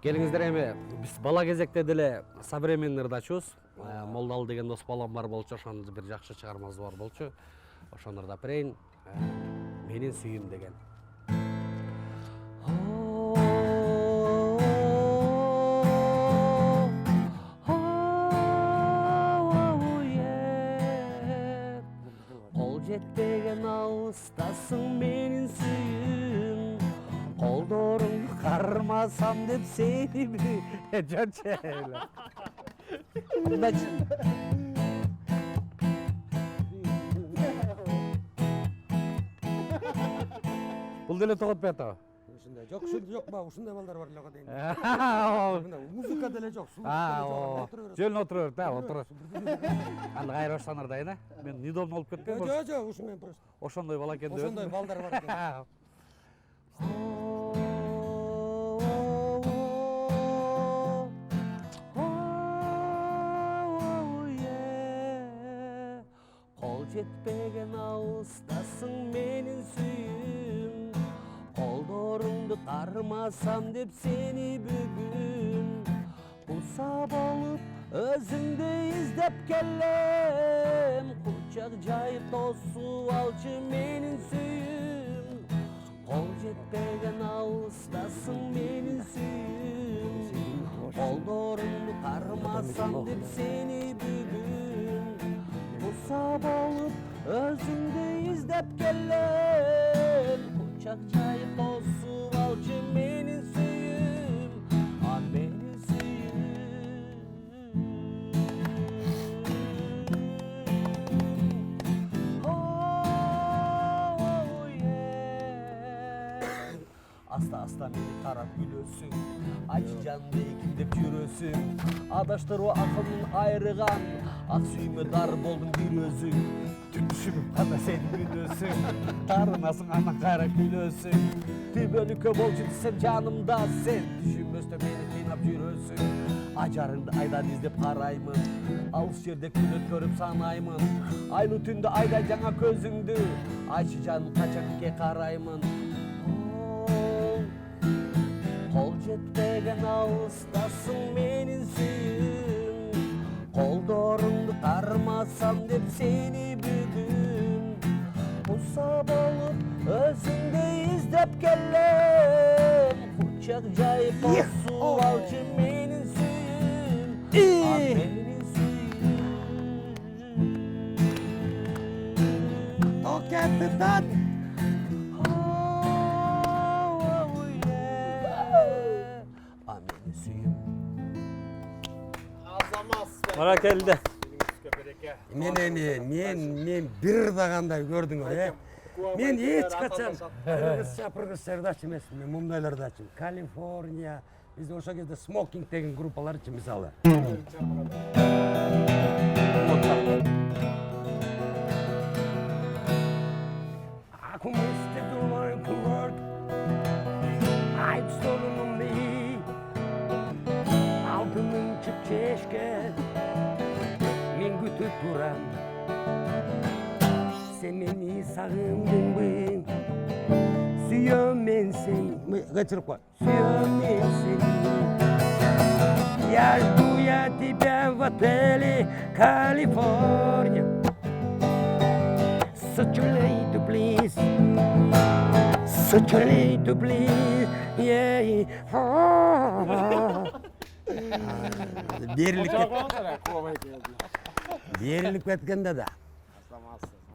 Келиңиздер эми биз бала кезекте деле современный ырдачубыз. Молдал деген дос балам бар болчу, ошонун бир жакшы чыгармасы бар болчу. Ошону ырдап берейин. Менин сүйүм деген. Кол жетпеген алыстасың менин сүйүм. Колдоорумду кармасам деп сени жочеле. Бул деле тоготпой атабы? Ушундай жок, жок ба, ушундай балдар бар эле дейм. Музыка деле жок, жөн отура бер, отура. Анда кайра баштан ырдайын, э? Мен недовно болуп кетпейм. Жок, ушумен просто. Ошондой бала экен деп. Ошондой балдар бар экен. Кол жетпеген алыстасың менин сүйүм. Колдоорумду кармасам деп сени бүгүн куса болуп өзүңдү издеп келем. Кучак жайып тосуп алчы менин сүйүм. Кол жетпеген алыстасың менин сүйүм. Колдоорумду кармасам деп сени бүгүн куса болуп өзүңдү издеп келем. Кучак жайып тосуп алчы менин сүйүм. Менин сүйүм. Аста-аста мени карап күлөсүң. Ачы жанды кимдеп жүрөсүң. Адаштыруу акылын айрыган ак сүймө дар болдуң бир өзүң. Түшүнүп кана сен күнөсүң. Тарынасың анан кайра күлөсүң. Түбөлүккө болчу сен жанымда сен. Түшүнбөстө мени кыйнап жүрөсүң. Ажарыңды айдан издеп караймын. Алыс жерде күн өткөрүп санаймын. Айлуу түндө айдай жаңа көзүңдү. Айчы жаным качанке караймын. Кол жетпеген алыстасың менин сүйүм. Колдоорумду кармасам деп сени бүгүн куса болуп өзүңдү издеп келем. Кучак жайып тосуп алчы менин сүйүм. Менин сүйүм. Окей, Баракелде. Мен бир ырдагандай көрдүңөр, э? Мен эч качан кыргызча ырдачы эмесмин, мен мындайлар ырдачымын. Калифорния, бизде ошол кезде смокинг деген группаларчы мисалы. Алтынын чечке мен күтүп турам. Сен мени сагындыңбы? Сүйөм мен сени. Качырып кой. Сүйөм мен сени. Я жду я тебя в отеле Калифорния. Such a little please. Such a little please. Yeah. Берилип кеткенде да.